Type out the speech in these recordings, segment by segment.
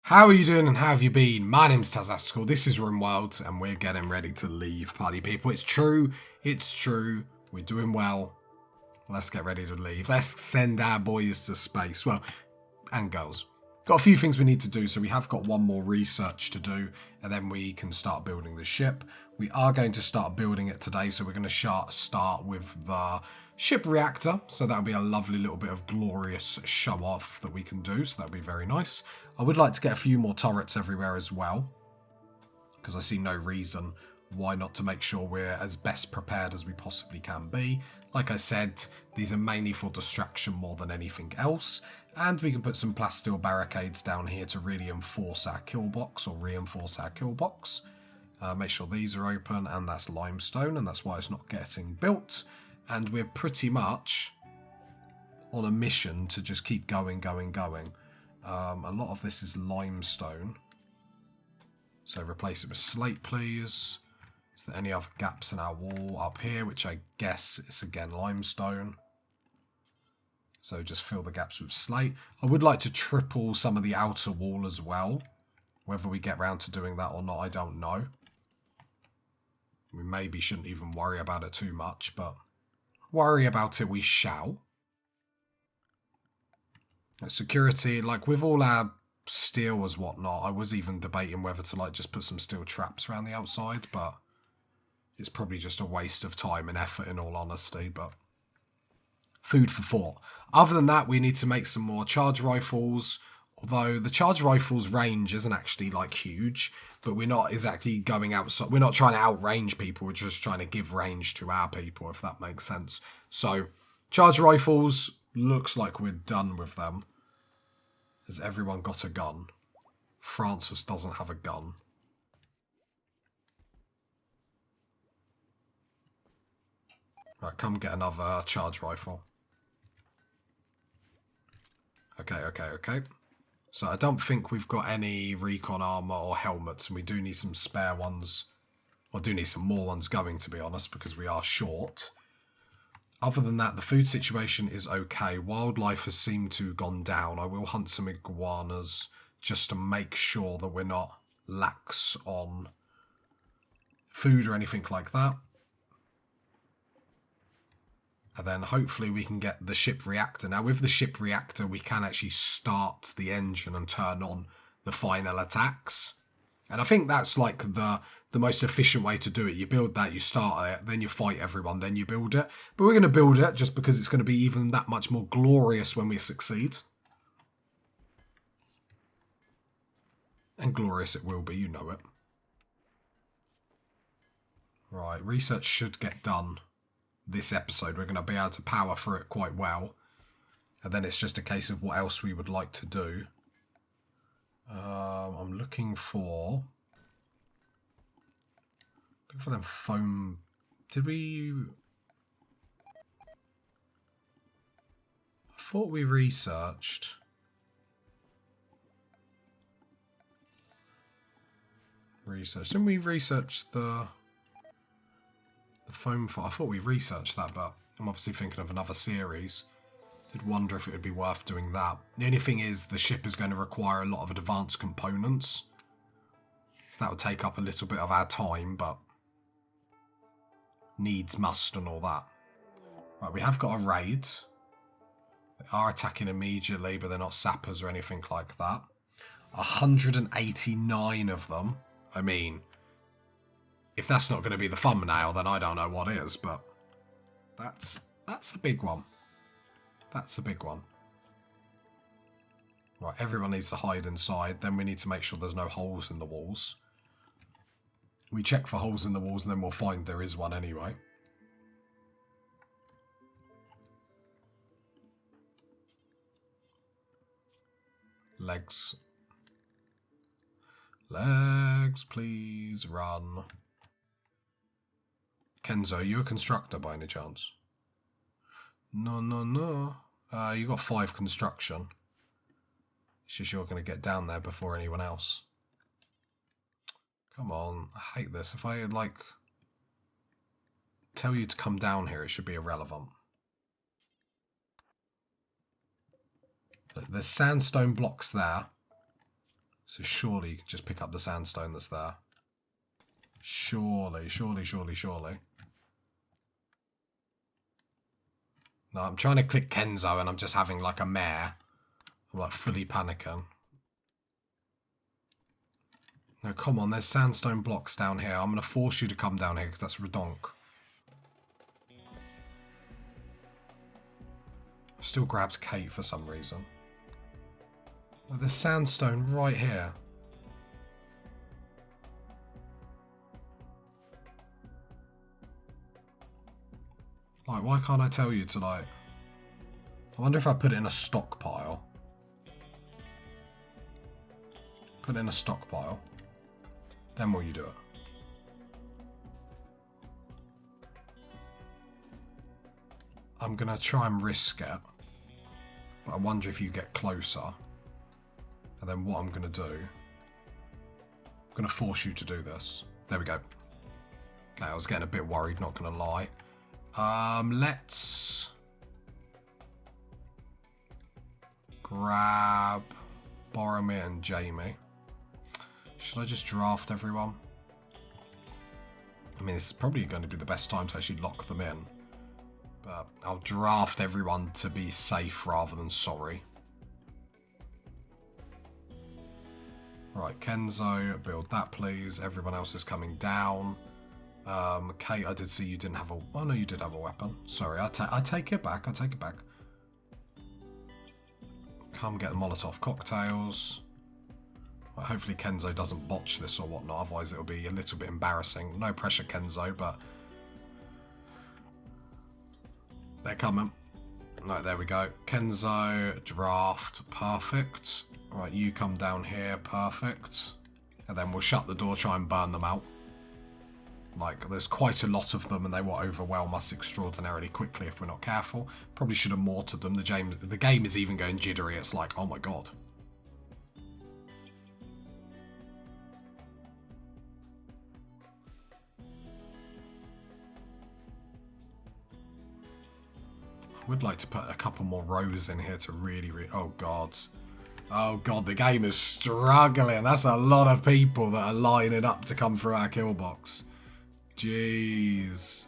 How are you doing and how have you been? My name's Tazastical, this is Rimworld, and we're getting ready to leave, party people. It's true, we're doing well. Let's get ready to leave. Let's send our boys to space. Well, and girls. Got a few things we need to do, so we have got one more research to do, and then we can start building the ship. We are going to start building it today, so we're going to start with the ship reactor, so that'll be a lovely little bit of glorious show off that we can do, so that'll be very nice. I would like to get a few more turrets everywhere as well, because I see no reason why not to make sure we're as best prepared as we possibly can be. Like I said, these are mainly for distraction more than anything else, and we can put some plasteel barricades down here to really enforce our kill box, or reinforce our kill box. Make sure these are open, and that's limestone, and that's why it's not getting built. And we're pretty much on a mission to just keep going. A lot of this is limestone. So replace it with slate, please. Is there any other gaps in our wall up here, which I guess is again limestone. So just fill the gaps with slate. I would like to triple some of the outer wall as well. Whether we get round to doing that or not, I don't know. We maybe shouldn't even worry about it too much, but worry about it we shall. Security, like with all our steel as whatnot, I was even debating whether to like just put some steel traps around the outside, but it's probably just a waste of time and effort in all honesty, but food for thought. Other than that, we need to make some more charge rifles, although the charge rifles range isn't actually like huge, but we're not exactly going outside. We're not trying to outrange people, we're just trying to give range to our people, if that makes sense. So charge rifles, looks like we're done with them. Has everyone got a gun? Francis doesn't have a gun. Right, come get another charge rifle. Okay. So I don't think we've got any recon armor or helmets, and we do need some spare ones. Or do need some more ones going, to be honest, because we are short. Other than that, the food situation is okay. Wildlife has seemed to have gone down. I will hunt some iguanas just to make sure that we're not lax on food or anything like that. And then hopefully we can get the ship reactor. Now with the ship reactor, we can actually start the engine and turn on the final attacks. And I think that's like the most efficient way to do it. You build that, you start it, then you fight everyone, then you build it. But we're going to build it just because it's going to be even that much more glorious when we succeed. And glorious it will be, you know it. Right, research should get done this episode. We're going to be able to power through it quite well. And then it's just a case of what else we would like to do. I'm looking for them foam. Did we? I thought we researched. Didn't we research the foam? I thought we researched that, but I'm obviously thinking of another series. Did wonder if it would be worth doing that. The only thing is the ship is going to require a lot of advanced components. So that would take up a little bit of our time, but needs must and all that. Right, we have got a raid. They are attacking immediately, but they're not sappers or anything like that. 189 of them. I mean, if that's not going to be the thumbnail, then I don't know what is, but that's a big one. That's a big one. Right, everyone needs to hide inside. Then we need to make sure there's no holes in the walls. We check for holes in the walls and then we'll find there is one anyway. Legs. Legs, please, run. Kenzo, are you a constructor by any chance? No. You got 5 construction. It's just you're going to get down there before anyone else. Come on, I hate this. If I like tell you to come down here, it should be irrelevant. There's sandstone blocks there. So surely you can just pick up the sandstone that's there. Surely, surely, surely, surely. No, I'm trying to click Kenzo and I'm just having like a mare. I'm like fully panicking. No, come on, there's sandstone blocks down here. I'm going to force you to come down here because that's redonk. Still grabs Kate for some reason. Oh, there's sandstone right here. Like, why can't I tell you to, like... I wonder if I put it in a stockpile. Put it in a stockpile. Then will you do it? I'm going to try and risk it. But I wonder if you get closer. And then what I'm going to do... I'm going to force you to do this. There we go. Okay, I was getting a bit worried, not going to lie. Let's... grab Boromir and Jamie. Should I just draft everyone? I mean, this is probably going to be the best time to actually lock them in. But I'll draft everyone to be safe rather than sorry. Right, Kenzo, build that please. Everyone else is coming down. Kate, I did see you didn't have a... Oh no, you did have a weapon. Sorry, I take it back. I take it back. Come get the Molotov cocktails. Well, hopefully Kenzo doesn't botch this or whatnot, otherwise it'll be a little bit embarrassing. No pressure, Kenzo, but... They're coming. Right, there we go. Kenzo, draft, perfect. Right, you come down here, perfect. And then we'll shut the door, try and burn them out. Like, there's quite a lot of them and they will overwhelm us extraordinarily quickly if we're not careful. Probably should have mortared them. The game is even going jittery. It's like, oh my god. I would like to put a couple more rows in here to really... Oh god. Oh god, the game is struggling. That's a lot of people that are lining up to come through our kill box. Jeez.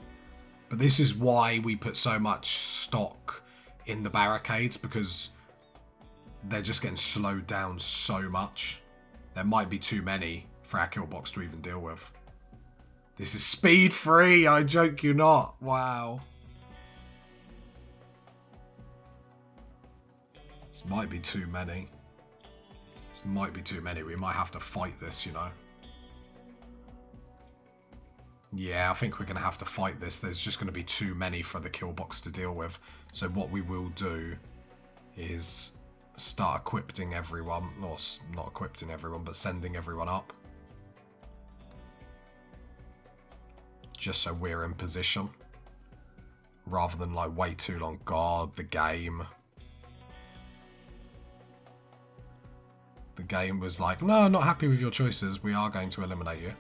But this is why we put so much stock in the barricades, because they're just getting slowed down so much. There might be too many for our kill box to even deal with. This is speed free, I joke you not. Wow. This might be too many. This might be too many. We might have to fight this, you know. Yeah, I think we're going to have to fight this. There's just going to be too many for the kill box to deal with. So what we will do is start equipping everyone. Or not equipping everyone, but sending everyone up. Just so we're in position. Rather than like wait too long. God, the game. The game was like, no, not happy with your choices. We are going to eliminate you.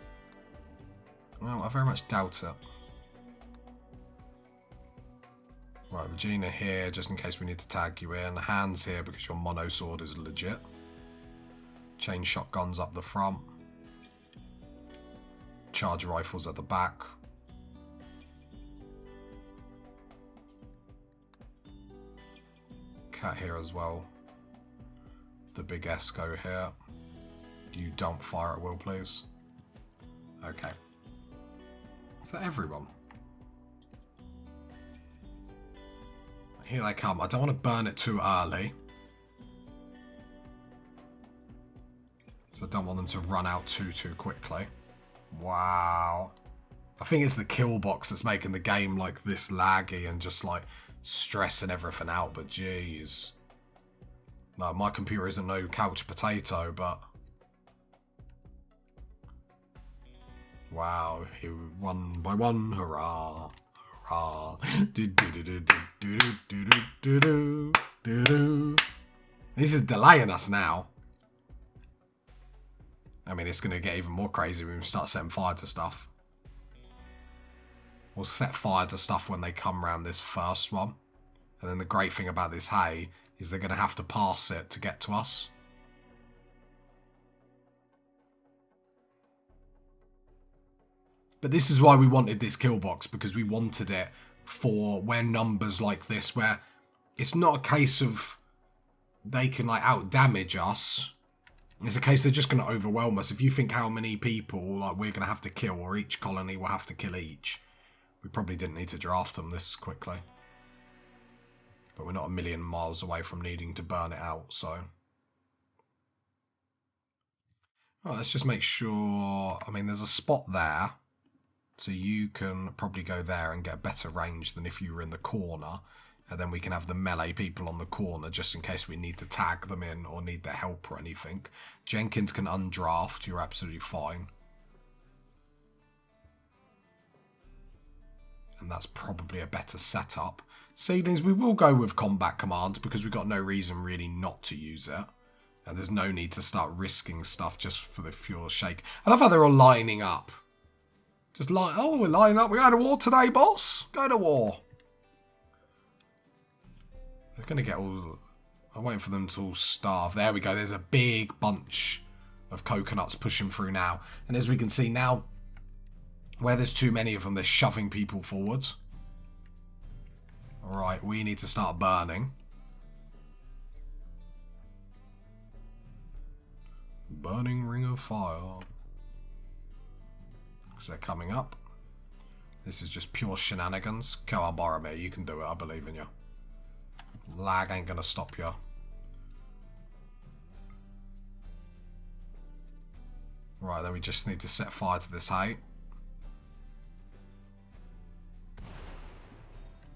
Well, I very much doubt it. Right, Regina here, just in case we need to tag you in. Hands here because your mono sword is legit. Chain shotguns up the front. Charge rifles at the back. Cat here as well. The big Esco here. You don't fire at will, please. Okay. Is that everyone? Here they come. I don't want to burn it too early. So I don't want them to run out too quickly. Wow. I think it's the kill box that's making the game like this laggy and just like stressing everything out, but jeez. No, my computer isn't no couch potato, but... Wow, one by one, hurrah, hurrah. This is delaying us now. I mean, it's going to get even more crazy when we start setting fire to stuff. We'll set fire to stuff when they come around this first one. And then the great thing about this hay is they're going to have to pass it to get to us. But this is why we wanted this kill box, because we wanted it for when numbers like this, where it's not a case of they can like out damage us. It's a case they're just going to overwhelm us. If you think how many people like we're going to have to kill, or each colony will have to kill each, we probably didn't need to draft them this quickly. But we're not a million miles away from needing to burn it out, so. Right, let's just make sure. I mean, there's a spot there, so you can probably go there and get better range than if you were in the corner. And then we can have the melee people on the corner just in case we need to tag them in or need their help or anything. Jenkins can undraft. You're absolutely fine. And that's probably a better setup. Seedlings, we will go with combat commands because we've got no reason really not to use it. And there's no need to start risking stuff just for the pure shake. I love how they're all lining up. Just like, oh, we're lining up. We're going to war today, boss. Go to war. They're going to get all... I'm waiting for them to all starve. There we go. There's a big bunch of coconuts pushing through now. And as we can see now, where there's too many of them, they're shoving people forwards. Alright, we need to start burning. Burning ring of fire. So they're coming up. This is just pure shenanigans. Come on, Boromir, you can do it. I believe in you. Lag ain't gonna stop you. Right, then we just need to set fire to this hay.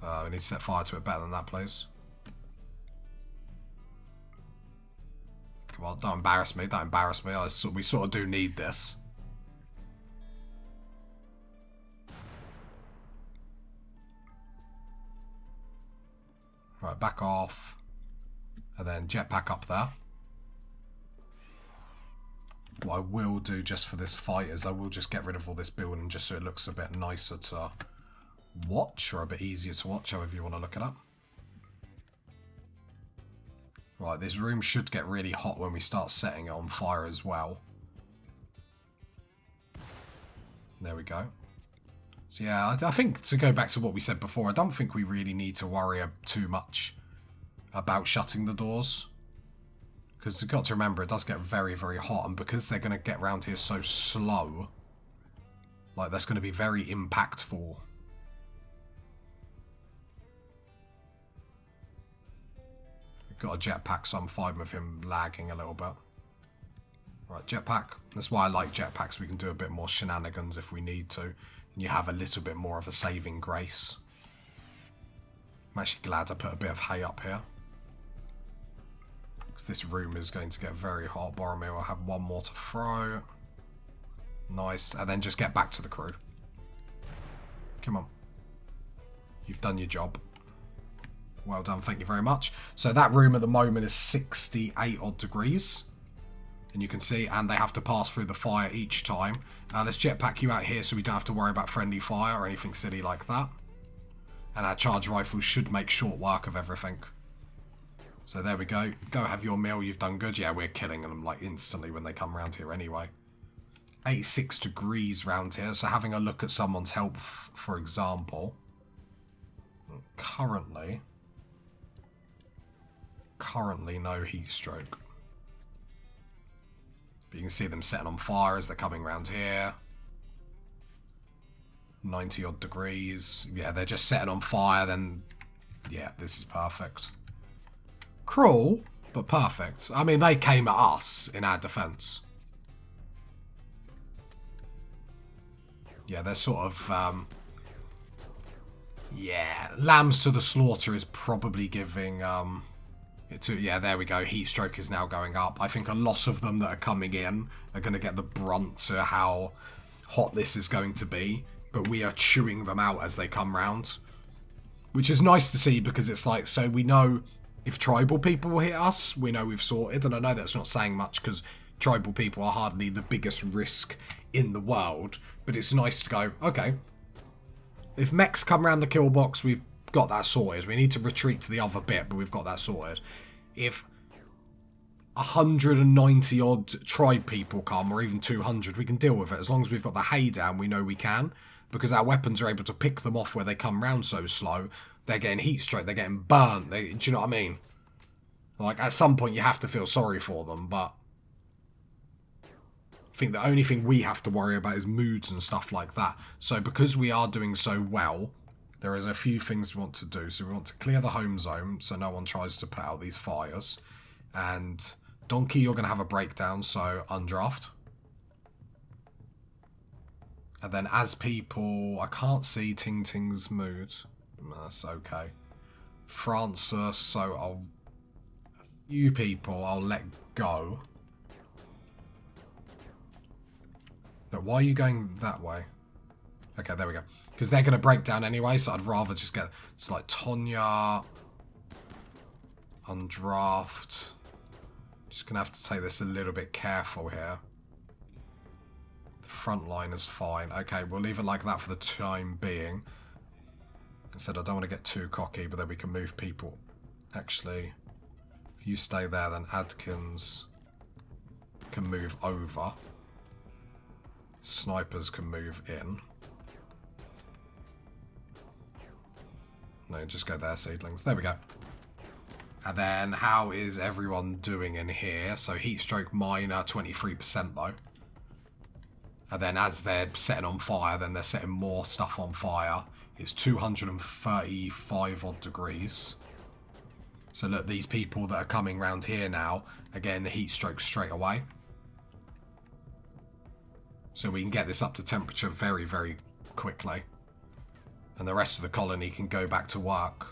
We need to set fire to it better than that, please. Come on, don't embarrass me. Don't embarrass me. We sort of do need this. Right, back off. And then jetpack up there. What I will do just for this fight is I will just get rid of all this building just so it looks a bit nicer to watch, or a bit easier to watch, however you want to look it up. Right, this room should get really hot when we start setting it on fire as well. There we go. So yeah, I think to go back to what we said before, I don't think we really need to worry too much about shutting the doors. Because you've got to remember, it does get very, very hot. And because they're going to get round here so slow, like that's going to be very impactful. We've got a jetpack, so I'm fine with him lagging a little bit. Right, jetpack. That's why I like jetpacks. We can do a bit more shenanigans if we need to. And you have a little bit more of a saving grace. I'm actually glad I put a bit of hay up here. Because this room is going to get very hot. Boromir will have one more to throw. Nice. And then just get back to the crew. Come on. You've done your job. Well done. Thank you very much. So that room at the moment is 68 odd degrees. And you can see, and they have to pass through the fire each time. Let's jetpack you out here so we don't have to worry about friendly fire or anything silly like that. And our charge rifles should make short work of everything. So there we go. Go have your meal. You've done good. Yeah, we're killing them like instantly when they come around here anyway. 86 degrees round here. So having a look at someone's health, for example. Currently no heat stroke. But you can see them setting on fire as they're coming around here. 90 odd degrees. Yeah, they're just setting on fire. Then, yeah, this is perfect. Cruel, but perfect. I mean, they came at us in our defense. Yeah, they're sort of... yeah, lambs to the slaughter is probably giving... yeah, there we go. Heat stroke is now going up. I think a lot of them that are coming in are going to get the brunt to how hot this is going to be. But we are chewing them out as they come round. Which is nice to see because it's like, so we know if tribal people hit us, we know we've sorted. And I know that's not saying much because tribal people are hardly the biggest risk in the world. But it's nice to go, okay, if mechs come around the kill box, we've got that sorted. We need to retreat to the other bit, but we've got that sorted. If 190 odd tribe people come, or even 200, we can deal with it. As long as we've got the hay down, we know we can. Because our weapons are able to pick them off where they come round so slow. They're getting heat stroke, they're getting burnt. Do you know what I mean? Like, at some point you have to feel sorry for them, but I think the only thing we have to worry about is moods and stuff like that. So because we are doing so well, there is a few things we want to do. So we want to clear the home zone so no one tries to put out these fires. And Donkey, you're going to have a breakdown, so undraft. And then as people... I can't see Ting Ting's mood. That's okay. Francis, so I'll... A few people I'll let go. No, why are you going that way? Okay, there we go. Because they're going to break down anyway, so I'd rather just get... It's like Tonya... Undraft... Just going to have to take this a little bit careful here. The front line is fine. Okay, we'll leave it like that for the time being. I said I don't want to get too cocky, but then we can move people. Actually, if you stay there, then Adkins can move over. Snipers can move in. No, just go there, seedlings. There we go. And then, how is everyone doing in here? So, heatstroke minor, 23% though. And then as they're setting on fire, then they're setting more stuff on fire. It's 235 odd degrees. So look, these people that are coming round here now are getting the heatstroke straight away. So we can get this up to temperature very, very quickly. And the rest of the colony can go back to work.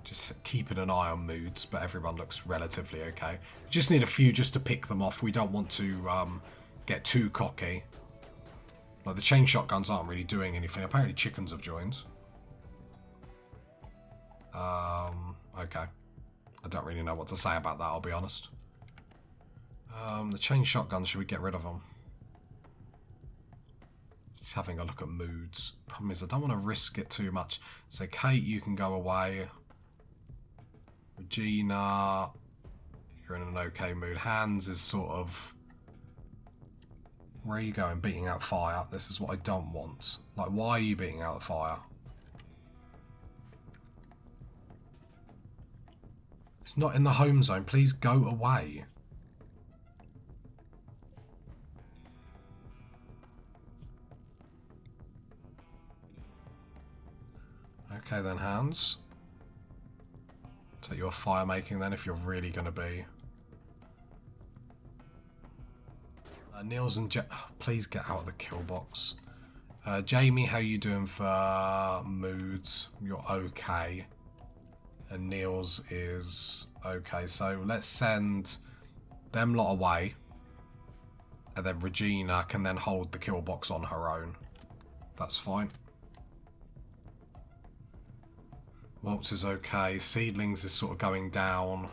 Just keeping an eye on moods, but everyone looks relatively okay. We just need a few just to pick them off. We don't want to get too cocky. Like, the chain shotguns aren't really doing anything. Apparently chickens have joined. Okay. I don't really know what to say about that, I'll be honest. The chain shotguns, should we get rid of them? Just having a look at moods. Problem is, I don't want to risk it too much. So, Kate, you can go away. Regina, you're in an okay mood. Hans is sort of... Where are you going? Beating out fire. This is what I don't want. Like, why are you beating out the fire? It's not in the home zone. Please go away. Okay then, Hans. Take your fire making then if you're really going to be. Niels and please get out of the kill box. Jamie, how you doing for moods? You're okay. And Niels is okay. So let's send them lot away. And then Regina can then hold the kill box on her own. That's fine. Waltz is okay. Seedlings is sort of going down.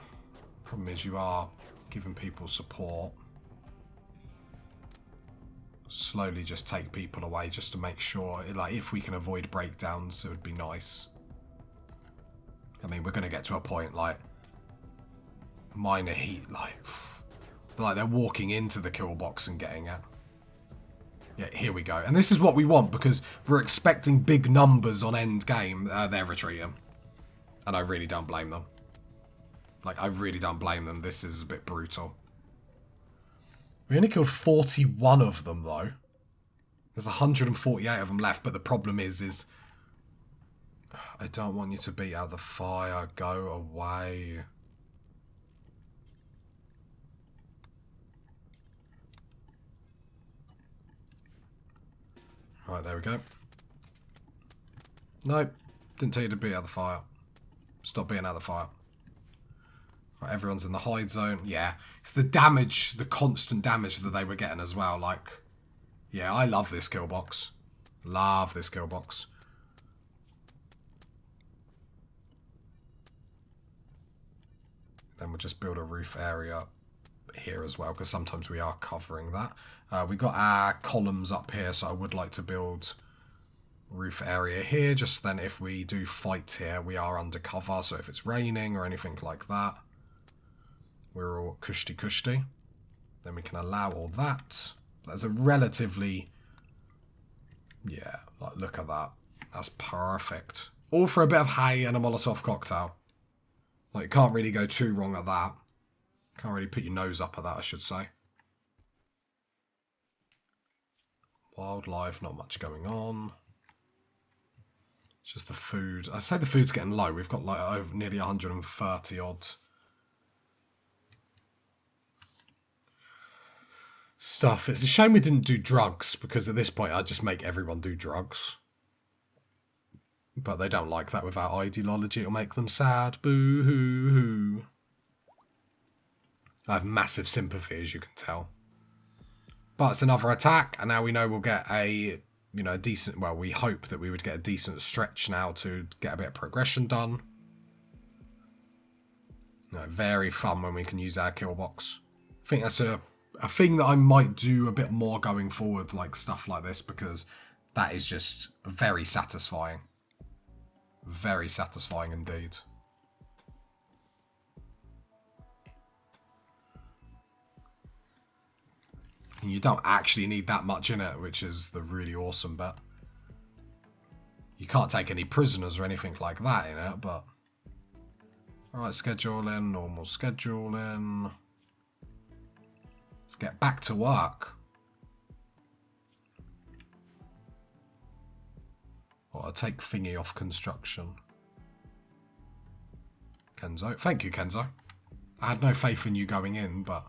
Problem is you are giving people support. Slowly just take people away just to make sure, like, if we can avoid breakdowns, it would be nice. I mean, we're going to get to a point, like, minor heat, like they're walking into the kill box and getting it. Yeah, here we go. And this is what we want, because we're expecting big numbers on end game. They're retreating. And I really don't blame them. Like, I really don't blame them. This is a bit brutal. We only killed 41 of them, though. There's 148 of them left, but the problem is I don't want you to beat out the fire. Go away. Right, there we go. Nope. Didn't tell you to beat out the fire. Stop beating out the fire. Right, everyone's in the hide zone. Yeah, it's the damage, the constant damage that they were getting as well. Like, yeah, I love this kill box. Love this kill box. Then we'll just build a roof area here as well, because sometimes we are covering that. We got our columns up here, so I would like to build roof area here, just then if we do fight here, we are undercover. So if it's raining or anything like that, we're all cushy. Then we can allow all that. There's a relatively... Yeah, like look at that. That's perfect. All for a bit of hay and a Molotov cocktail. Like, you can't really go too wrong at that. Can't really put your nose up at that, I should say. Wildlife, not much going on. It's just the food. I say the food's getting low. We've got like over nearly 130 odd stuff. It's a shame we didn't do drugs, because at this point I'd just make everyone do drugs. But they don't like that with our ideology. It'll make them sad. Boo-hoo-hoo. I have massive sympathy, as you can tell. But it's another attack, and now we know we'll get a, you know, decent... Well, we hope that we would get a decent stretch now to get a bit of progression done. You know, very fun when we can use our kill box. I think that's a thing that I might do a bit more going forward, like stuff like this, because that is just very satisfying. Very satisfying indeed. And you don't actually need that much in it, which is the really awesome bit. You can't take any prisoners or anything like that in it, but... Alright, scheduling, normal scheduling. Let's get back to work. Well, I'll take thingy off construction. Kenzo. Thank you, Kenzo. I had no faith in you going in, but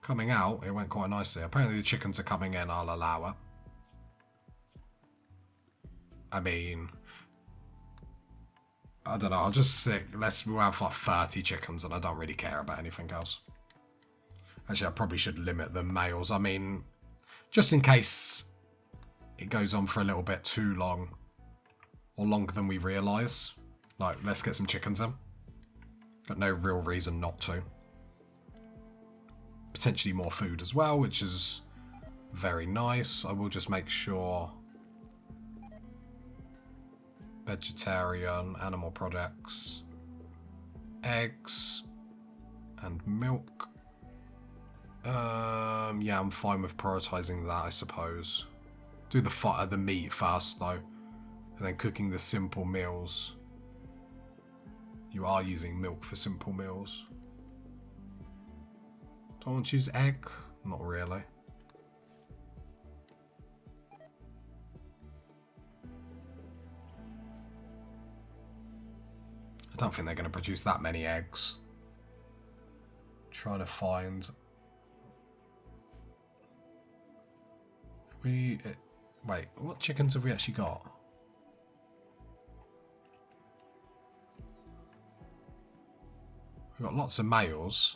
coming out, it went quite nicely. Apparently the chickens are coming in, I'll allow it. I mean, I don't know, I'll just stick, we'll have like 30 chickens and I don't really care about anything else. Actually, I probably should limit the males. I mean, just in case it goes on for a little bit too long. Or longer than we realise. Like, let's get some chickens in. Got no real reason not to. Potentially more food as well, which is very nice. I will just make sure... Vegetarian, animal products, eggs, and milk. Yeah, I'm fine with prioritising that, I suppose. Do the meat first, though. And then cooking the simple meals. You are using milk for simple meals. Do I want to use egg? Not really. I don't think they're going to produce that many eggs. Trying to find... Wait, what chickens have we actually got? We've got lots of males.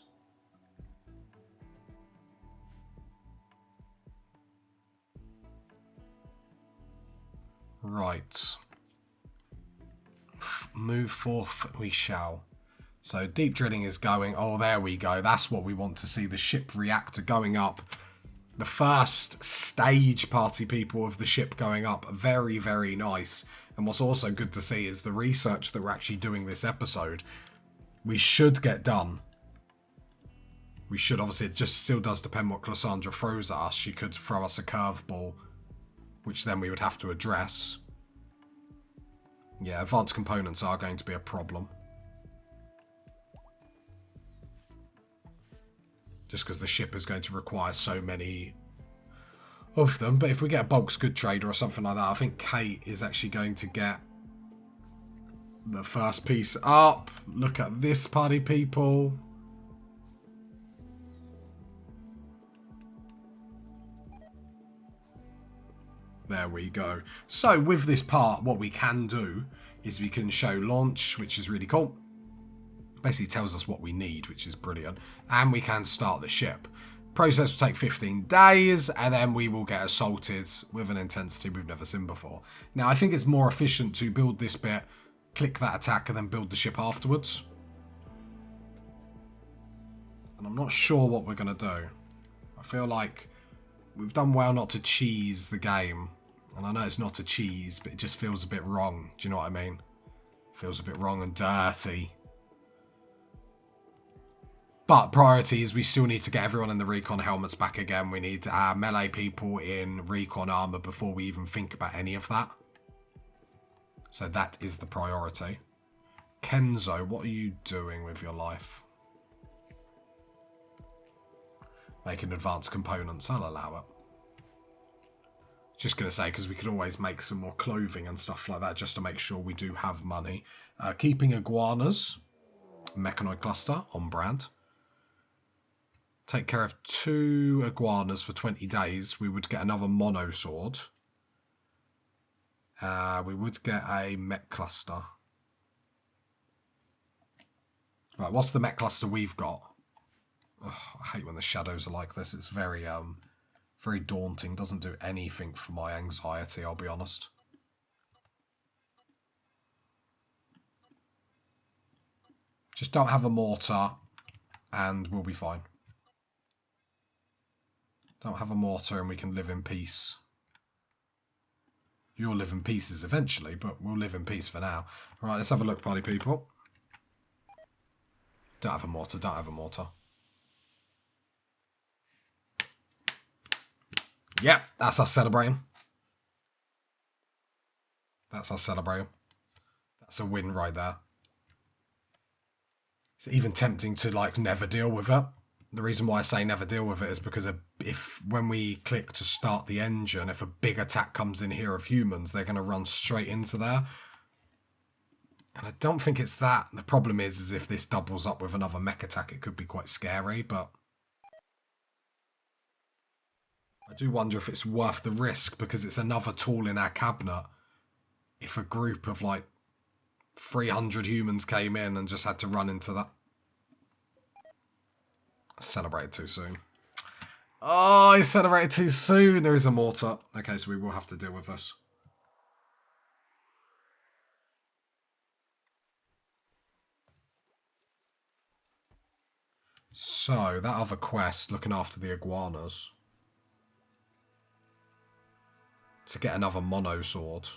Right. Move forth we shall. So deep drilling is going. Oh, there we go. That's what we want to see. The ship reactor going up. The first stage, party people, of the ship going up. Very, very nice. And what's also good to see is the research that we're actually doing this episode. We should get done. We should. Obviously, it just still does depend what Cassandra throws at us. She could throw us a curveball, which then we would have to address. Yeah, advanced components are going to be a problem. Just because the ship is going to require so many of them. But if we get a bulk's good trader or something like that, I think Kate is actually going to get the first piece up. Look at this, party people. There we go. So with this part, what we can do is we can show launch, which is really cool. Basically tells us what we need, which is brilliant. And we can start the ship. Process will take 15 days, and then we will get assaulted with an intensity we've never seen before. Now, I think it's more efficient to build this bit, click that attack, and then build the ship afterwards. And I'm not sure what we're going to do. I feel like we've done well not to cheese the game. And I know it's not a cheese, but it just feels a bit wrong. Do you know what I mean? Feels a bit wrong and dirty. But priority is we still need to get everyone in the recon helmets back again. We need our melee people in recon armor before we even think about any of that. So that is the priority. Kenzo, what are you doing with your life? Making advanced components, I'll allow it. Just going to say, because we could always make some more clothing and stuff like that, just to make sure we do have money. Keeping iguanas. Mechanoid cluster, on brand. Take care of 2 iguanas for 20 days. We would get another mono sword. We would get a mech cluster. Right, what's the mech cluster we've got? Ugh, I hate when the shadows are like this. It's very daunting. Doesn't do anything for my anxiety, I'll be honest. Just don't have a mortar and we'll be fine. Don't have a mortar and we can live in peace. You'll live in pieces eventually, but we'll live in peace for now. Right, let's have a look, party people. Don't have a mortar, don't have a mortar. Yep, that's us celebrating. That's us celebrating. That's a win right there. It's even tempting to, like, never deal with it. The reason why I say never deal with it is because when we click to start the engine, if a big attack comes in here of humans, they're going to run straight into there. And I don't think it's that. The problem is if this doubles up with another mech attack, it could be quite scary, but I do wonder if it's worth the risk because it's another tool in our cabinet. If a group of like 300 humans came in and just had to run into that. I celebrated too soon. Oh, I celebrated too soon. There is a mortar. Okay, so we will have to deal with this. So, that other quest, looking after the iguanas. To get another mono sword.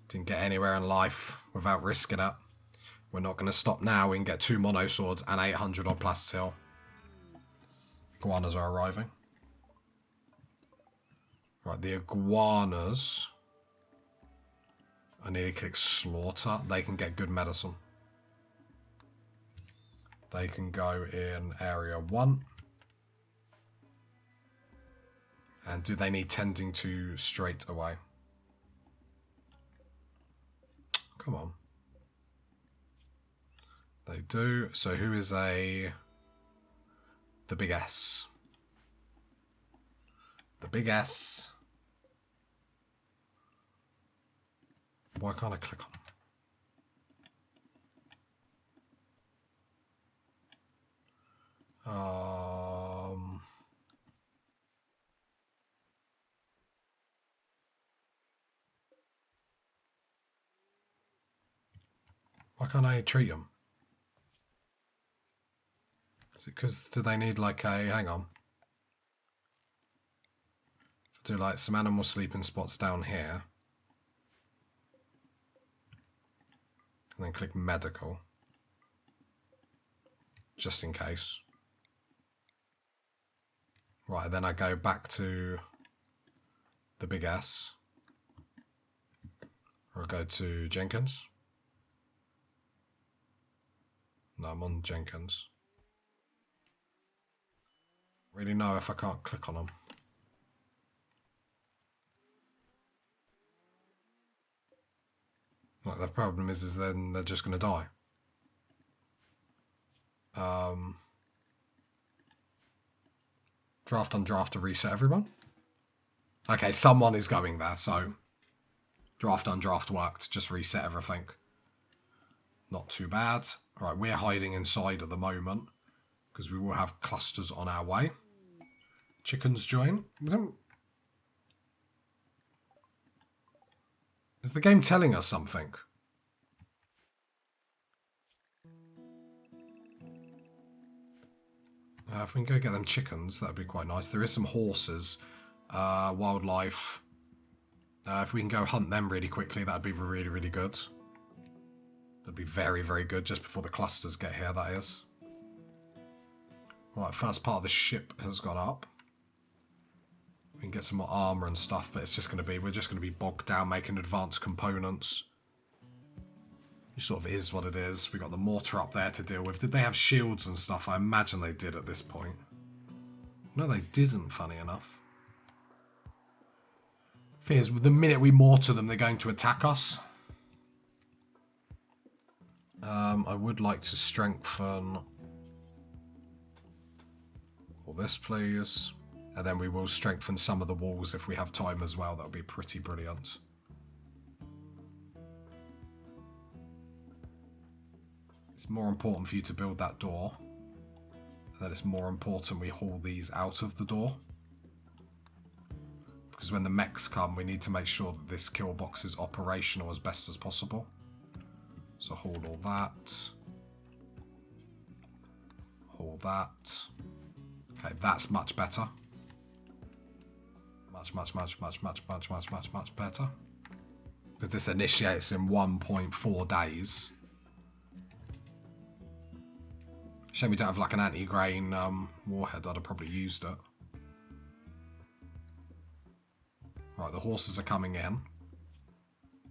Didn't get anywhere in life without risking it. We're not going to stop now. We can get 2 mono swords and 800 on Plasteel. Iguanas are arriving. Right, the iguanas. I need to click slaughter. They can get good medicine. They can go in area 1. And do they need tending to straight away? Come on. They do. So who is the big S? The big S. Why can't I click on them? Why can't I treat them? Is it because do they need like a... Hang on. Do like some animal sleeping spots down here. And then click medical. Just in case. Right, then I go back to the big S. Or I go to Jenkins. No, I'm on Jenkins. Really know if I can't click on them. Like the problem is then they're just going to die. Draft on draft to reset everyone. Okay, someone is going there, so draft on draft worked. Just reset everything. Not too bad. All right, we're hiding inside at the moment because we will have clusters on our way. Chickens join. Is the game telling us something? If we can go get them chickens, that'd be quite nice. There is some horses, wildlife. If we can go hunt them really quickly, that'd be really, really good. That'd be very, very good, just before the clusters get here, that is. Right, first part of the ship has gone up. We can get some more armour and stuff, but it's just going to be, we're just going to be bogged down making advanced components. It sort of is what it is. We got the mortar up there to deal with. Did they have shields and stuff? I imagine they did at this point. No, they didn't, funny enough. Fears, the minute we mortar them, they're going to attack us. I would like to strengthen all this, please. And then we will strengthen some of the walls if we have time as well. That would be pretty brilliant. It's more important for you to build that door. And then it's more important we haul these out of the door. Because when the mechs come, we need to make sure that this kill box is operational as best as possible. So haul all that. Haul that. Okay, that's much better. Much better. Because this initiates in 1.4 days. Shame we don't have like an anti-grain warhead. I'd have probably used it. Right, the horses are coming in.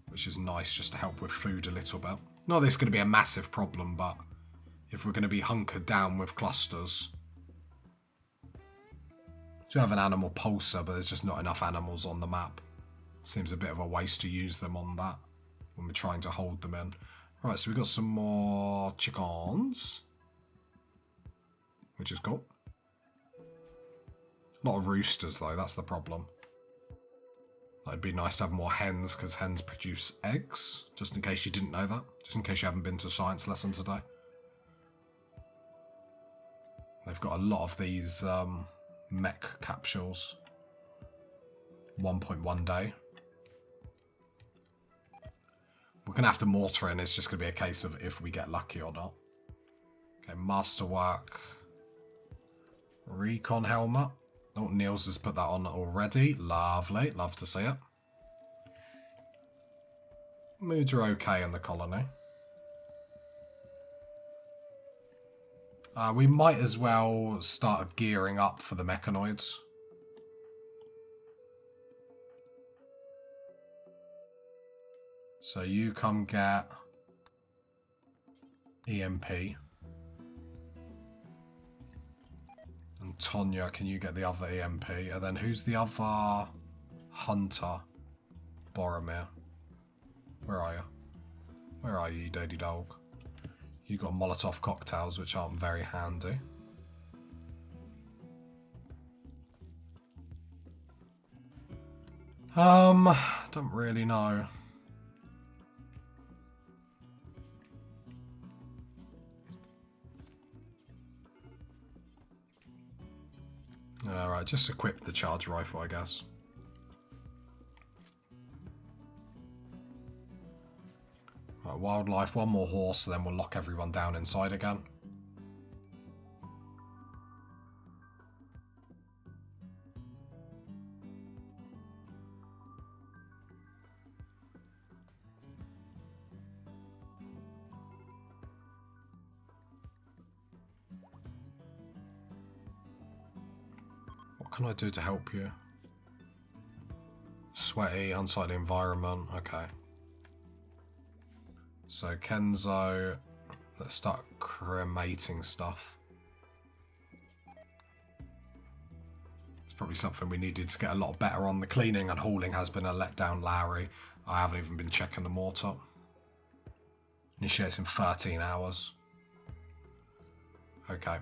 Which is nice just to help with food a little bit. Not that it's going to be a massive problem, but if we're going to be hunkered down with clusters. Do have an animal pulsar, but there's just not enough animals on the map. Seems a bit of a waste to use them on that when we're trying to hold them in. Right, so we've got some more chickens. Which is cool. A lot of roosters, though, that's the problem. It'd be nice to have more hens, because hens produce eggs. Just in case you didn't know that. Just in case you haven't been to science lesson today. They've got a lot of these mech capsules. 1.1 day. We're going to have to mortar in. It's just going to be a case of if we get lucky or not. Okay, masterwork. Recon helmet. Oh, Niels has put that on already. Lovely. Love to see it. Moods are okay in the colony. We might as well start gearing up for the mechanoids. So you come get EMP. And Tonya, can you get the other EMP? And then who's the other hunter? Boromir. Where are you? Where are you, dirty dog? You got Molotov cocktails, which aren't very handy. Don't really know. Alright, just equip the charge rifle, I guess. Right, wildlife, one more horse, then we'll lock everyone down inside again. What can I do to help you? Sweaty, unsightly environment, okay. So Kenzo, let's start cremating stuff. It's probably something we needed to get a lot better on. The cleaning and hauling has been a letdown, Larry. I haven't even been checking the mortar. Initiates in 13 hours. Okay.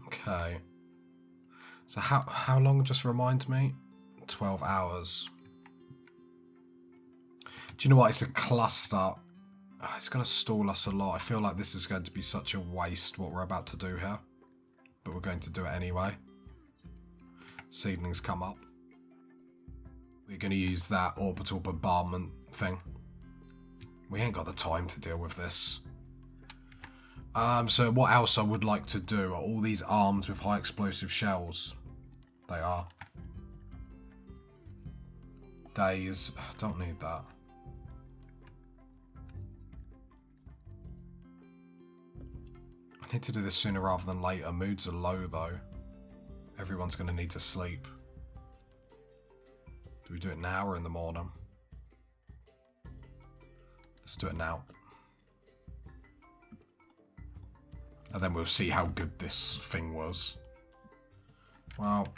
Okay. So how long, just remind me? 12 hours. Do you know what? It's a cluster. It's going to stall us a lot. I feel like this is going to be such a waste, what we're about to do here. But we're going to do it anyway. Seedlings come up. We're going to use that orbital bombardment thing. We ain't got the time to deal with this. So what else I would like to do are all these arms with high explosive shells. They are. Days. Don't need that. I need to do this sooner rather than later. Moods are low though. Everyone's going to need to sleep. Do we do it now or in the morning? Let's do it now. And then we'll see how good this thing was. Well,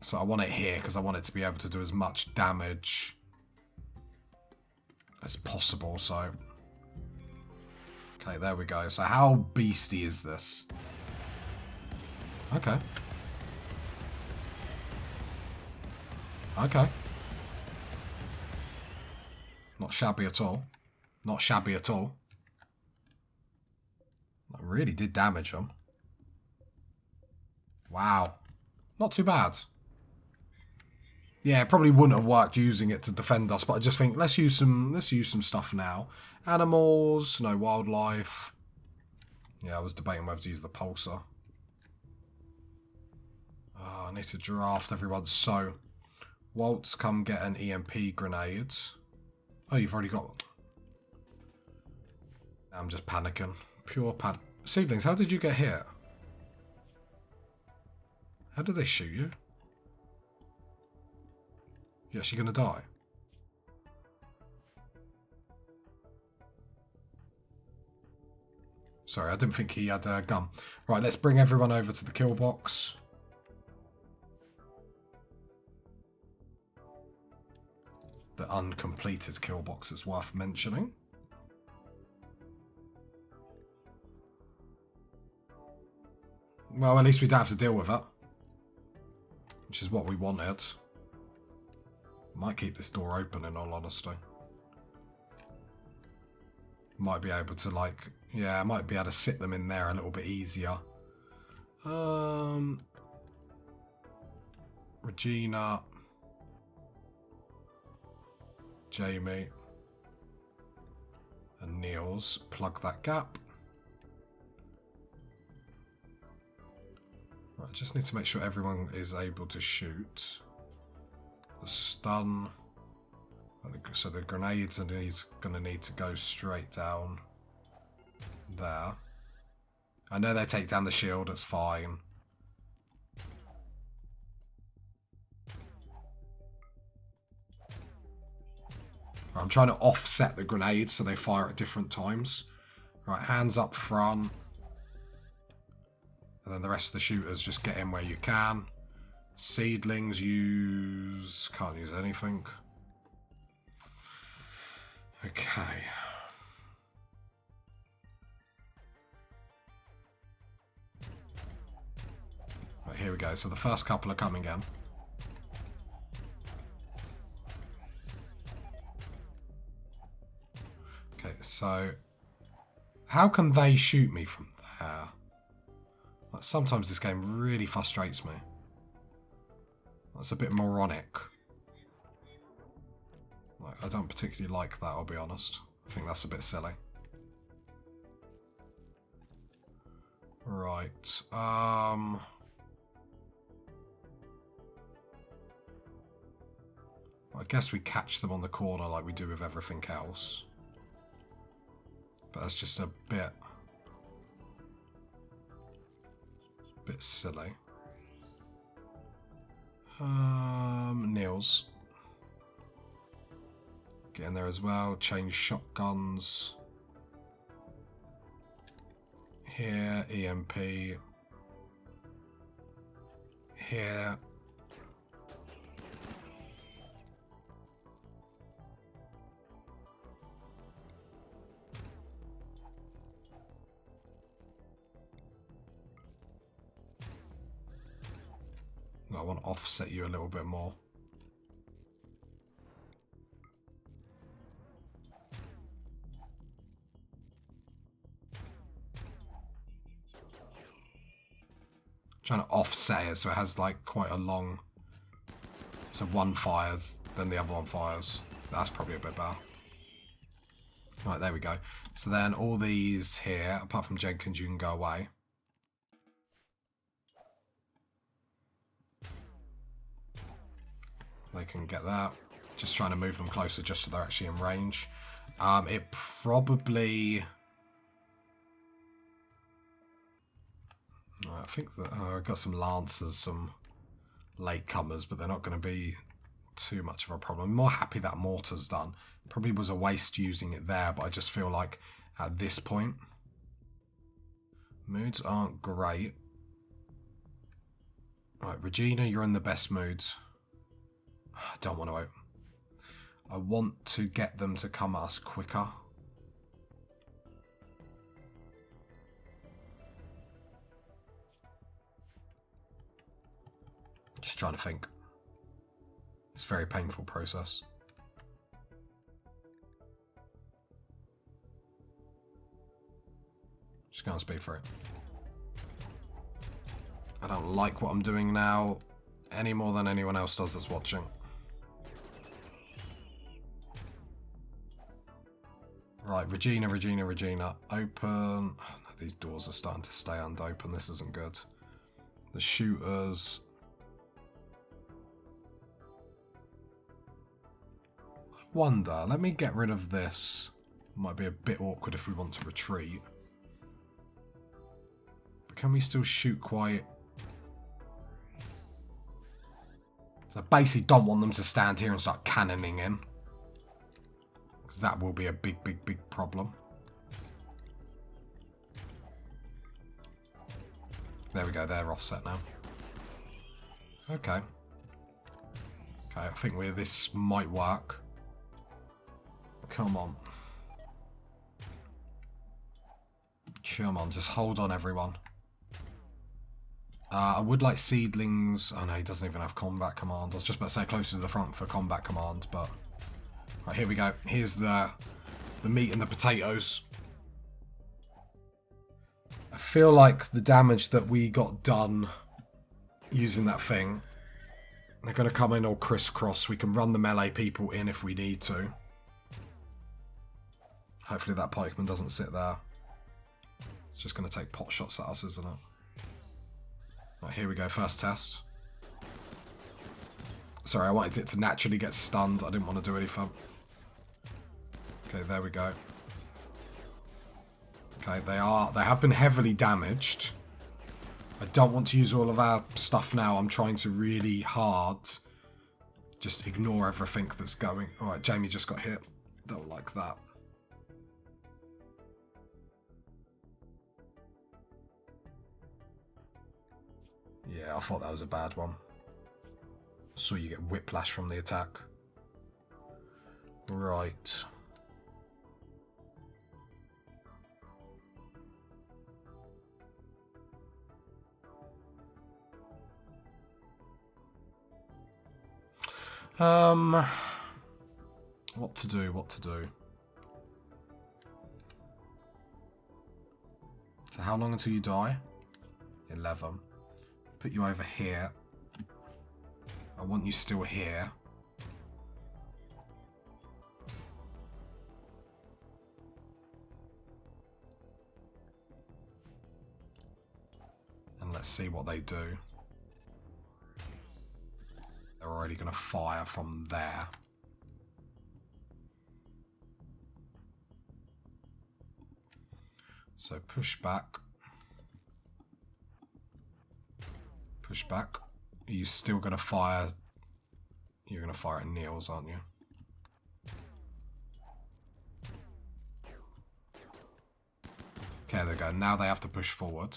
so I want it here because I want it to be able to do as much damage as possible. So, okay, there we go. So how beastie is this? Okay. Okay. Not shabby at all. Not shabby at all. That really did damage them. Wow. Not too bad. Yeah, it probably wouldn't have worked using it to defend us, but I just think let's use some stuff now. Animals, no wildlife. Yeah, I was debating whether to use the pulsar. Oh, I need to draft everyone. So, Waltz, come get an EMP grenade. Oh, you've already got one. I'm just panicking. Pure panic. Seedlings, how did you get hit? How did they shoot you? You actually gonna die? Sorry, I didn't think he had a gun. Right, let's bring everyone over to the kill box. The uncompleted kill box is worth mentioning. Well, at least we don't have to deal with it. Which is what we wanted. Might keep this door open in all honesty. Might be able to like... Yeah, I might be able to sit them in there a little bit easier. Regina. Jamie. And Niels. Plug that gap. Right, just need to make sure everyone is able to shoot. The stun. So the grenades are going to need to go straight down there. I know they take down the shield, it's fine. I'm trying to offset the grenades so they fire at different times. Right, hands up front. And then the rest of the shooters just get in where you can. Seedlings can't use anything. Okay. Right, here we go. So the first couple are coming in. Okay, so how can they shoot me from there? Like, sometimes this game really frustrates me. That's a bit moronic. Like, I don't particularly like that, I'll be honest. I think that's a bit silly. Right, I guess we catch them on the corner like we do with everything else. But that's just a bit silly. Niels. Get in there as well. Change shotguns. Here, EMP. Here. I want to offset you a little bit more. Trying to offset it so it has like quite a long... So one fires, then the other one fires. That's probably a bit better. Right, there we go. So then all these here, apart from Jenkins, you can go away. They can get that. Just trying to move them closer just so they're actually in range. It probably... I think that I've got some lancers, some latecomers, but they're not going to be too much of a problem. I'm more happy that mortar's done. Probably was a waste using it there, but I just feel like at this point, moods aren't great. Right, Regina, you're in the best moods. I don't want to. I want to get them to come at us quicker. Just trying to think. It's a very painful process. Just going to speed for it. I don't like what I'm doing now any more than anyone else does that's watching. Right, Regina, Regina, Regina. Open. Oh, no, these doors are starting to stay unopened. This isn't good. The shooters. I wonder. Let me get rid of this. Might be a bit awkward if we want to retreat. But can we still shoot quite... So I basically don't want them to stand here and start cannoning in. Because that will be a big, big, big problem. There we go, they're offset now. Okay. Okay, I think this might work. Come on. Come on, just hold on, everyone. I would like seedlings. Oh no, he doesn't even have combat command. I was just about to say closer to the front for combat command, but... Right, here we go. Here's the meat and the potatoes. I feel like the damage that we got done using that thing, they're going to come in all crisscross. We can run the melee people in if we need to. Hopefully that pikeman doesn't sit there. It's just going to take pot shots at us, isn't it? Right, here we go, first test. Sorry, I wanted it to naturally get stunned. I didn't want to do anything. Okay, there we go. Okay, they have been heavily damaged. I don't want to use all of our stuff now. I'm trying to really hard just ignore everything that's going. Alright, Jamie just got hit. Don't like that. Yeah, I thought that was a bad one. So you get whiplash from the attack. Right. What to do, what to do. So how long until you die? 11. Put you over here. I want you still here. And let's see what they do. They're already going to fire from there. So push back. Push back. Are you still going to fire? You're going to fire at Niels, aren't you? Okay, there we go. Now they have to push forward.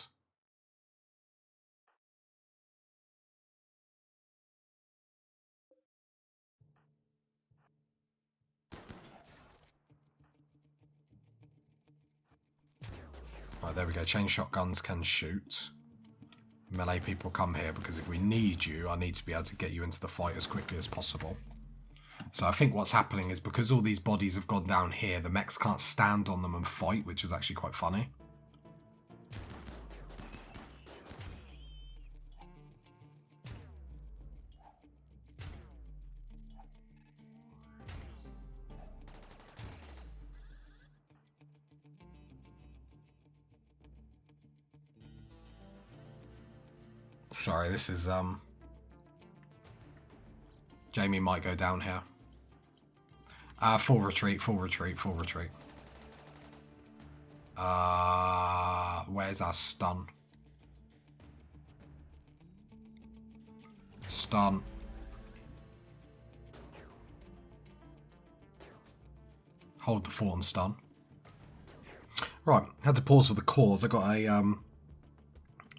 Right, there we go. Chain shotguns can shoot. Melee people come here because if we need you, I need to be able to get you into the fight as quickly as possible. So I think what's happening is because all these bodies have gone down here, the mechs can't stand on them and fight, which is actually quite funny. Sorry, this is, Jamie might go down here. Full retreat, full retreat, full retreat. Where's our stun? Stun. Hold the fort and stun. Right, had to pause for the cause. I got a,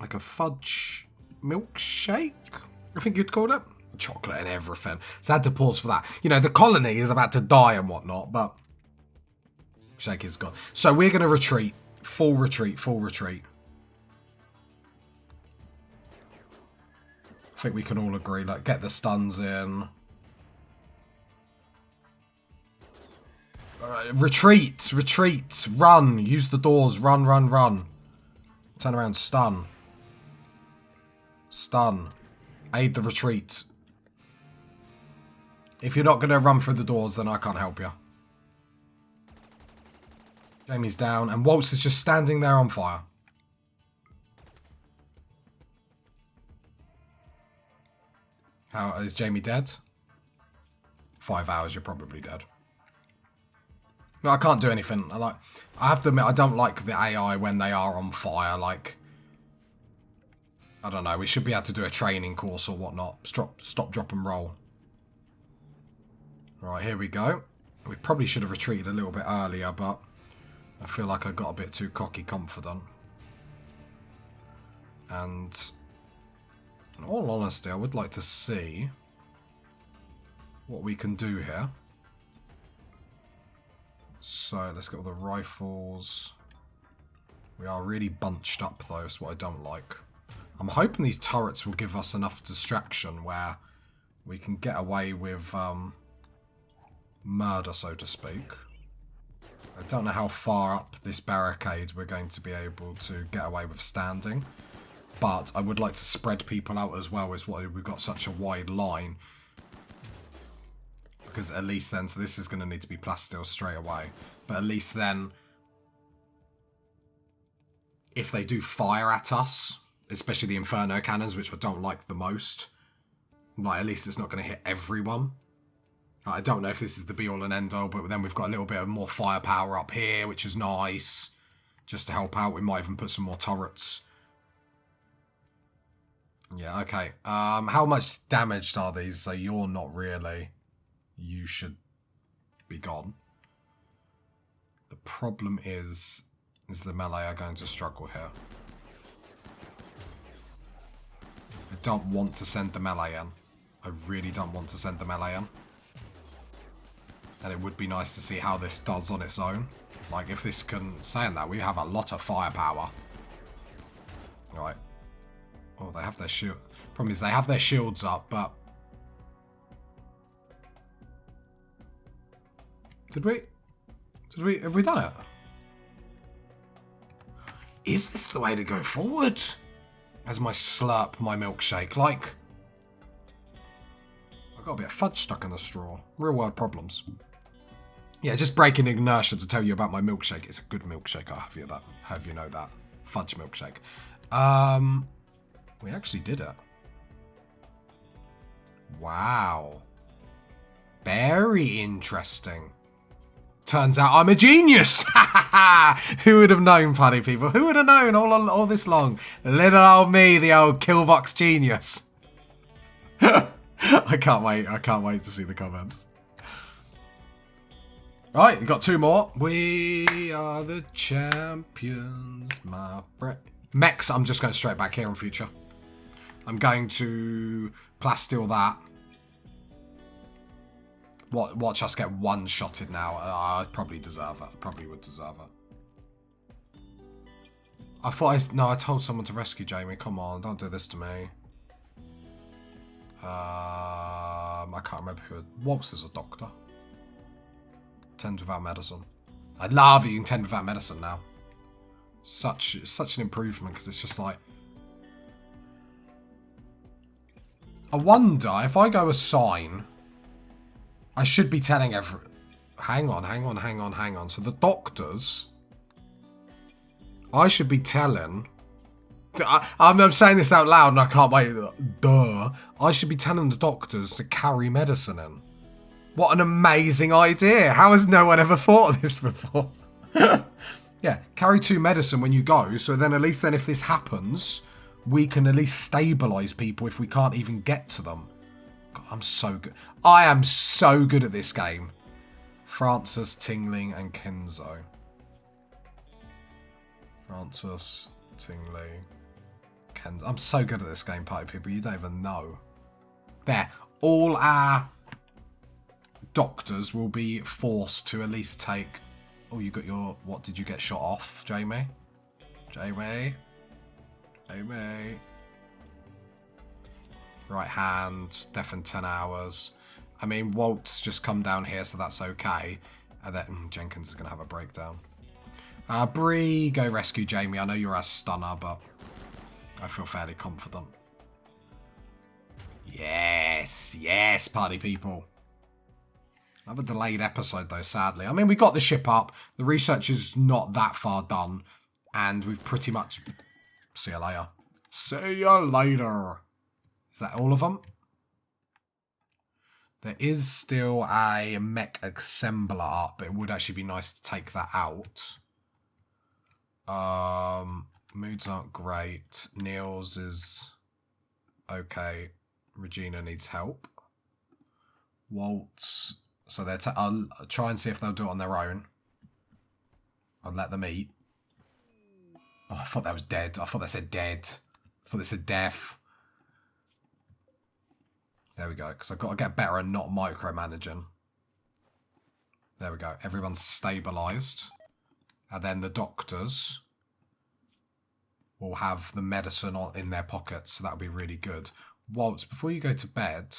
like a fudge milkshake, I think you'd call it. Chocolate and everything. So I had to pause for that. You know, the colony is about to die and whatnot, but shake is gone. So we're going to retreat. Full retreat, full retreat. I think we can all agree, like, get the stuns in. Retreat, retreat, run, use the doors, run, run, run. Turn around, stun. Stun. Aid the retreat. If you're not going to run through the doors, then I can't help you. Jamie's down, and Waltz is just standing there on fire. How is Jamie dead? 5 hours, you're probably dead. No, I can't do anything. I have to admit, I don't like the AI when they are on fire. Like, I don't know. We should be able to do a training course or whatnot. Stop, drop, and roll. Right, here we go. We probably should have retreated a little bit earlier, but I feel like I got a bit too cocky confident. And in all honesty, I would like to see what we can do here. So let's get all the rifles. We are really bunched up though, is what I don't like. I'm hoping these turrets will give us enough distraction where we can get away with murder, so to speak. I don't know how far up this barricade we're going to be able to get away with standing, but I would like to spread people out as well, is why we've got such a wide line. Because at least then, so this is going to need to be plasteel straight away, but at least then, if they do fire at us, especially the Inferno cannons, which I don't like the most, like, at least it's not going to hit everyone. I don't know if this is the be-all and end-all, but then we've got a little bit of more firepower up here, which is nice, just to help out. We might even put some more turrets. Yeah, okay. How much damaged are these? So you're not really. You should be gone. The problem is the melee are going to struggle here. I don't want to send the melee in. I really don't want to send the melee in. And it would be nice to see how this does on its own. Like, if this can... Saying that, we have a lot of firepower. Alright. Oh, they have their shield... Problem is, they have their shields up, but... Did we... Have we done it? Is this the way to go forward? As my slurp my milkshake. Like... I've got a bit of fudge stuck in the straw. Real world problems. Yeah, just breaking inertia to tell you about my milkshake. It's a good milkshake, I'll have you know that. Fudge milkshake. We actually did it. Wow. Very interesting. Turns out I'm a genius. Who would have known, party people? Who would have known all this long? Little old me, the old killbox genius. I can't wait. I can't wait to see the comments. Right, we've got 2 more. We are the champions, my friend. Mechs, I'm just going straight back here in future. I'm going to plasteel that. Watch us get one-shotted now. I probably deserve it. I probably would deserve it. I told someone to rescue Jamie. Come on, don't do this to me. I can't remember who. Waltz is a doctor. Tend without medicine. I love you can tend without medicine now. Such an improvement, because it's just like... I wonder, if I go assign, I should be telling everyone... Hang on. So the doctors... I should be telling I'm saying this out loud and I can't wait. Duh. I should be telling the doctors to carry medicine in. What an amazing idea. How has no one ever thought of this before? Yeah, carry 2 medicine when you go, so then at least then if this happens, we can at least stabilise people if we can't even get to them. God, I'm so good. I am so good at this game. Francis, Tingling and Kenzo. Francis, Tingling, Kenzo. I'm so good at this game, party people. You don't even know. There. All our doctors will be forced to at least take... Oh, you got your... What did you get shot off, Jamie? Jamie? Jamie? Right hand, deafen 10 hours. I mean, Walt's just come down here, so that's okay. And then Jenkins is going to have a breakdown. Bree, go rescue Jamie. I know you're a stunner, but I feel fairly confident. Yes, yes, party people. Another delayed episode, though, sadly. I mean, we got the ship up. The research is not that far done. And we've pretty much... See you later. See you later. Is that all of them? There is still a mech assembler up, but it would actually be nice to take that out. Moods aren't great. Niels is okay. Regina needs help. Waltz... So I'll try and see if they'll do it on their own. I'll let them eat. Oh, I thought that was dead. I thought that said dead. I thought they said death. There we go. Because I've got to get better at not micromanaging. There we go. Everyone's stabilised. And then the doctors will have the medicine in their pockets. So that'll be really good. Waltz, before you go to bed...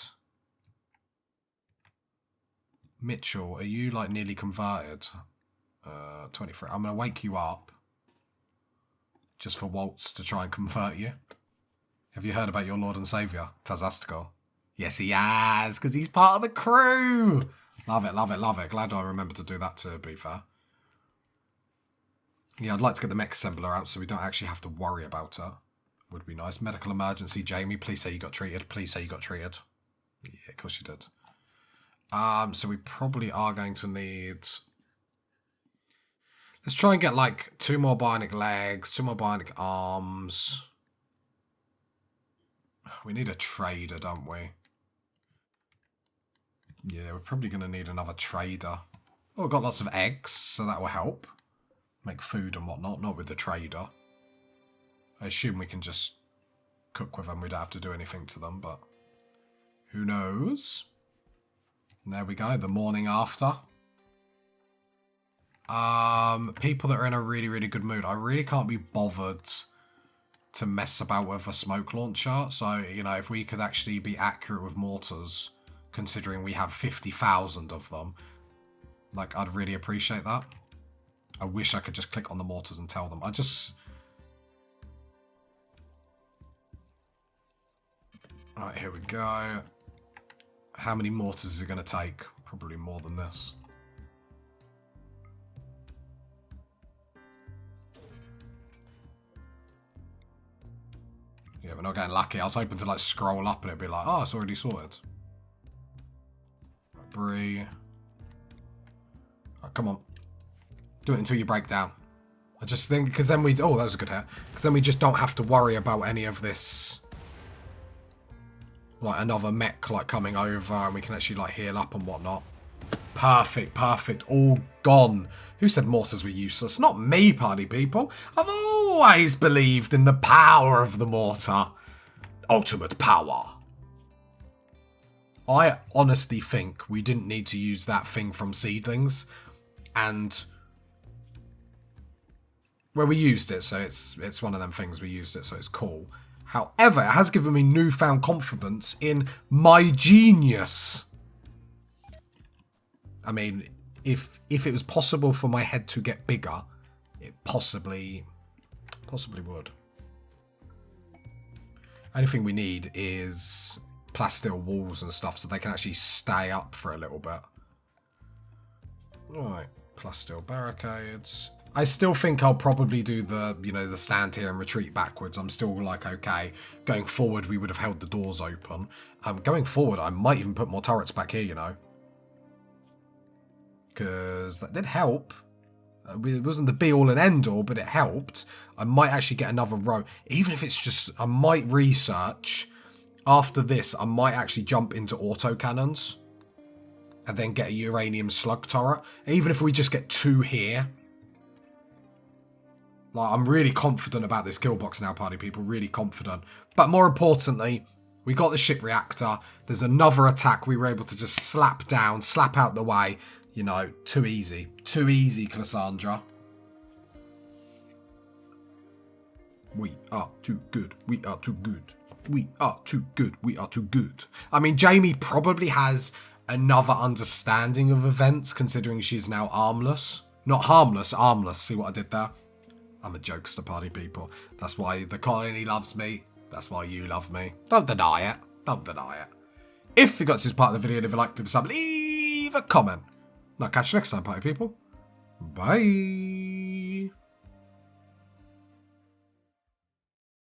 Mitchell, are you like nearly converted? 23. I'm going to wake you up. Just for Waltz to try and convert you. Have you heard about your Lord and Saviour, Tazastical? Yes, he has, because he's part of the crew. Love it, love it, love it. Glad I remembered to do that, to be fair. Yeah, I'd like to get the mech assembler out so we don't actually have to worry about it. Would be nice. Medical emergency, Jamie. Please say you got treated. Please say you got treated. Yeah, of course you did. So we probably are going to need... Let's try and get like 2 more bionic legs, 2 more bionic arms. We need a trader, don't we? Yeah, we're probably going to need another trader. Oh, we've got lots of eggs, so that will help. Make food and whatnot, not with the trader. I assume we can just cook with them. We don't have to do anything to them, but who knows? And there we go, the morning after. People that are in a really, really good mood. I really can't be bothered to mess about with a smoke launcher. So, you know, if we could actually be accurate with mortars, considering we have 50,000 of them, like, I'd really appreciate that. I wish I could just click on the mortars and tell them. Alright, here we go. How many mortars is it going to take? Probably more than this. Yeah, we're not getting lucky. I was hoping to like scroll up and it'd be like, oh, it's already sorted. Bree. Oh, come on. Do it until you break down. I just think, because then we... Oh, that was a good hit. Because then we just don't have to worry about any of this... Like another mech like coming over and we can actually like heal up and whatnot. Perfect, perfect. All gone. Who said mortars were useless? Not me, party people. I've always believed in the power of the mortar. Ultimate power. I honestly think we didn't need to use that thing from Seedlings. And... Well, we used it, so it's one of them things we used it, so it's cool. However, it has given me newfound confidence in my genius. I mean, if it was possible for my head to get bigger, it possibly would. Only thing we need is plasteel walls and stuff so they can actually stay up for a little bit. Right, plasteel barricades. I still think I'll probably do the, the stand here and retreat backwards. I'm still like, okay, going forward, we would have held the doors open. Going forward, I might even put more turrets back here, because that did help. It wasn't the be-all and end-all, but it helped. I might actually get another row. Even if it's just, I might research. After this, I might actually jump into autocannons and then get a uranium slug turret. Even if we just get 2 here. Like, I'm really confident about this kill box now, party people. Really confident. But more importantly, we got the ship reactor. There's another attack we were able to just slap down, slap out the way. Too easy. Too easy, Cassandra. We are too good. We are too good. We are too good. We are too good. I mean, Jamie probably has another understanding of events, considering she's now armless. Not harmless, armless. See what I did there? I'm a jokester, party people. That's why the colony loves me. That's why you love me. Don't deny it. Don't deny it. If you got to this part of the video, leave a like, leave a sub, leave a comment. I'll catch you next time, party people. Bye.